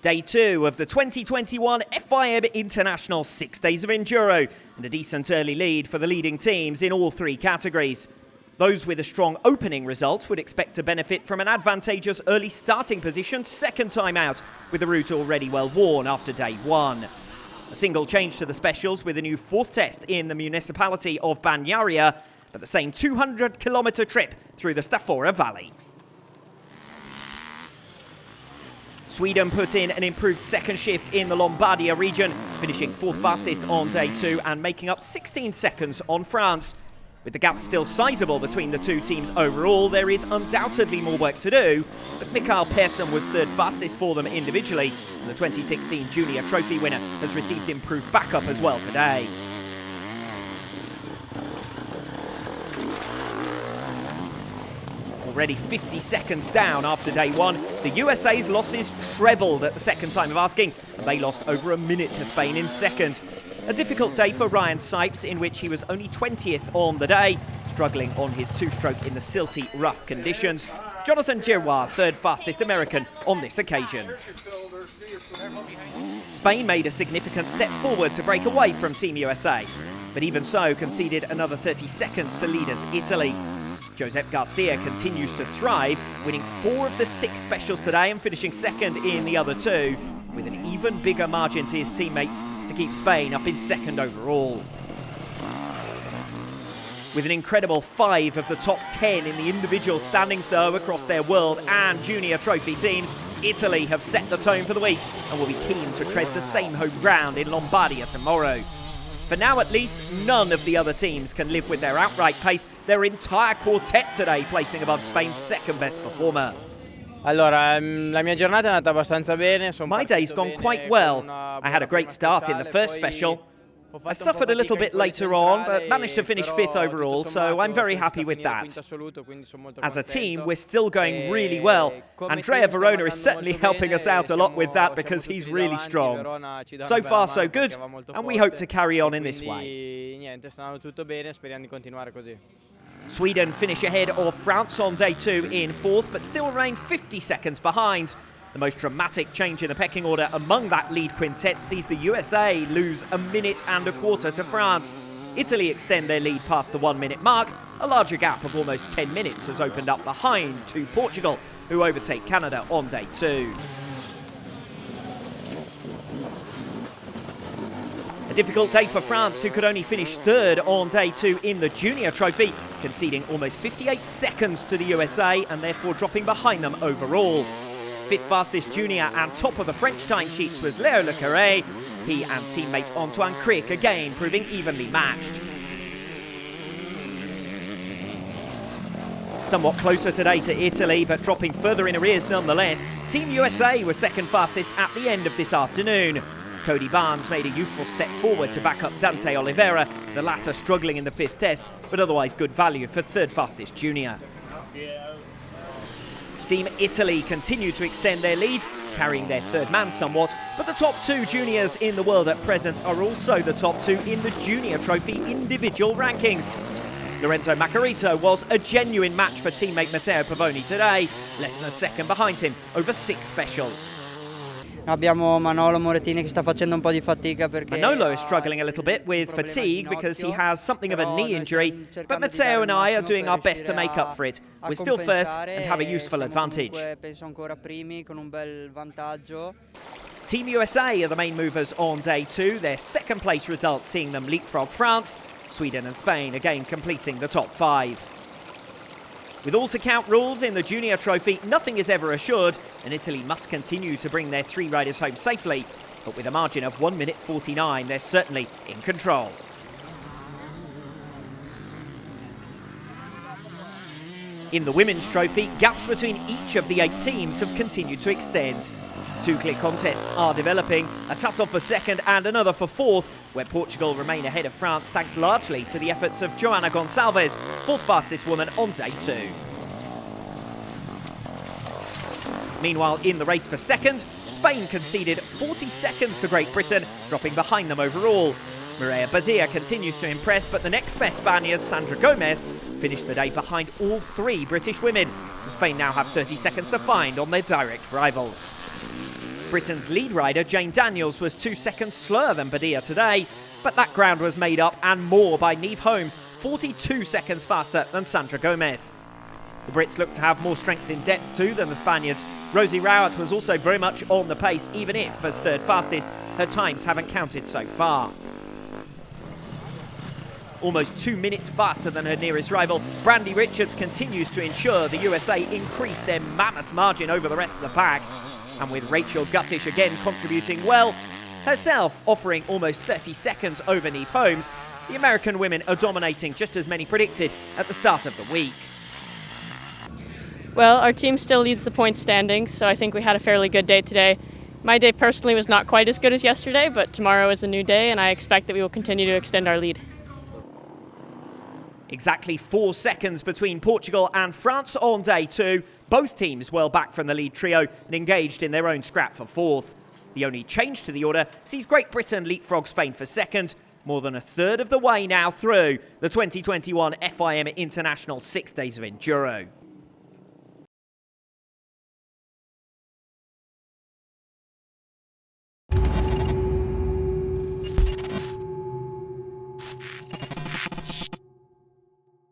Day 2 of the 2021 FIM International 6 Days of Enduro, and a decent early lead for the leading teams in all three categories. Those with a strong opening result would expect to benefit from an advantageous early starting position second time out, with the route already well worn after day 1. A single change to the specials with a new fourth test in the municipality of Bagnaria, but the same 200-kilometre trip through the Stafora Valley. Sweden put in an improved second shift in the Lombardia region, finishing fourth fastest on day 2 and making up 16 seconds on France. With the gap still sizable between the two teams overall, there is undoubtedly more work to do, but Mikael Persson was third fastest for them individually, and the 2016 Junior Trophy winner has received improved backup as well today. Already 50 seconds down after day 1, the USA's losses trebled at the second time of asking, and they lost over a minute to Spain in second. A difficult day for Ryan Sipes, in which he was only 20th on the day, struggling on his two-stroke in the silty, rough conditions. Jonathan Giroir, third fastest American on this occasion. Spain made a significant step forward to break away from Team USA, but even so conceded another 30 seconds to leaders Italy. Josep Garcia continues to thrive, winning 4 of the 6 specials today and finishing second in the other 2, with an even bigger margin to his teammates to keep Spain up in second overall. With an incredible 5 of the top 10 in the individual standings though across their world and junior trophy teams, Italy have set the tone for the week and will be keen to tread the same home ground in Lombardia tomorrow. For now at least, none of the other teams can live with their outright pace, their entire quartet today placing above Spain's second best performer. Allora, la mia giornata è andata abbastanza bene. My day's gone quite well. I had a great start in the first special. I suffered a little bit later on, but managed to finish 5th overall, so I'm very happy with that. As a team, we're still going really well. Andrea Verona is certainly helping us out a lot with that because he's really strong. So far, so good, and we hope to carry on in this way. Sweden finish ahead of France on day 2 in 4th, but still remain 50 seconds behind. The most dramatic change in the pecking order among that lead quintet sees the USA lose a minute and a quarter to France. Italy extend their lead past the 1-minute mark. A larger gap of almost 10 minutes has opened up behind to Portugal, who overtake Canada on day 2. A difficult day for France, who could only finish 3rd on day 2 in the Junior Trophy, conceding almost 58 seconds to the USA and therefore dropping behind them overall. 5th fastest junior and top of the French timesheets was Léo Le Carré. He and teammate Antoine Crick again proving evenly matched. Somewhat closer today to Italy, but dropping further in arrears nonetheless, Team USA was second fastest at the end of this afternoon. Cody Barnes made a useful step forward to back up Dante Oliveira, the latter struggling in the 5th test, but otherwise good value for 3rd fastest junior. Team Italy continue to extend their lead, carrying their 3rd man somewhat, but the top 2 juniors in the world at present are also the top 2 in the Junior Trophy individual rankings. Lorenzo Maccarito was a genuine match for teammate Matteo Pavoni today, less than a second behind him over 6 specials. Abbiamo Manolo Morettini che sta facendo un po' di fatica perché Manolo is struggling a little bit with fatigue because he has something of a knee injury, but Matteo and I are doing our best to make up for it. We're still first and have a useful advantage. Team USA are the main movers on day 2, their second place result seeing them leapfrog France. Sweden and Spain again completing the top 5. With all-to-count rules in the Junior Trophy, nothing is ever assured, and Italy must continue to bring their 3 riders home safely. But with a margin of 1 minute 49, they're certainly in control. In the Women's Trophy, gaps between each of the 8 teams have continued to extend. 2 clear contests are developing, a tussle for 2nd and another for 4th, where Portugal remain ahead of France thanks largely to the efforts of Joana Gonçalves, 4th fastest woman on day 2. Meanwhile, in the race for 2nd, Spain conceded 40 seconds to Great Britain, dropping behind them overall. Mireia Badia continues to impress, but the next best Spaniard, Sandra Gomez, finished the day behind all 3 British women. Spain now have 30 seconds to find on their direct rivals. Britain's lead rider Jane Daniels was 2 seconds slower than Badia today, but that ground was made up and more by Niamh Holmes, 42 seconds faster than Sandra Gomez. The Brits look to have more strength in depth too than the Spaniards. Rosie Rowett was also very much on the pace, even if, as third fastest, her times haven't counted so far. Almost 2 minutes faster than her nearest rival, Brandy Richards continues to ensure the USA increase their mammoth margin over the rest of the pack. And with Rachel Guttish again contributing well, herself offering almost 30 seconds over Niamh Holmes, the American women are dominating just as many predicted at the start of the week. Well, our team still leads the points standings, so I think we had a fairly good day today. My day personally was not quite as good as yesterday, but tomorrow is a new day, and I expect that we will continue to extend our lead. Exactly 4 seconds between Portugal and France on day 2. Both teams well back from the lead trio and engaged in their own scrap for 4th. The only change to the order sees Great Britain leapfrog Spain for 2nd, more than a third of the way now through the 2021 FIM International 6 Days of Enduro.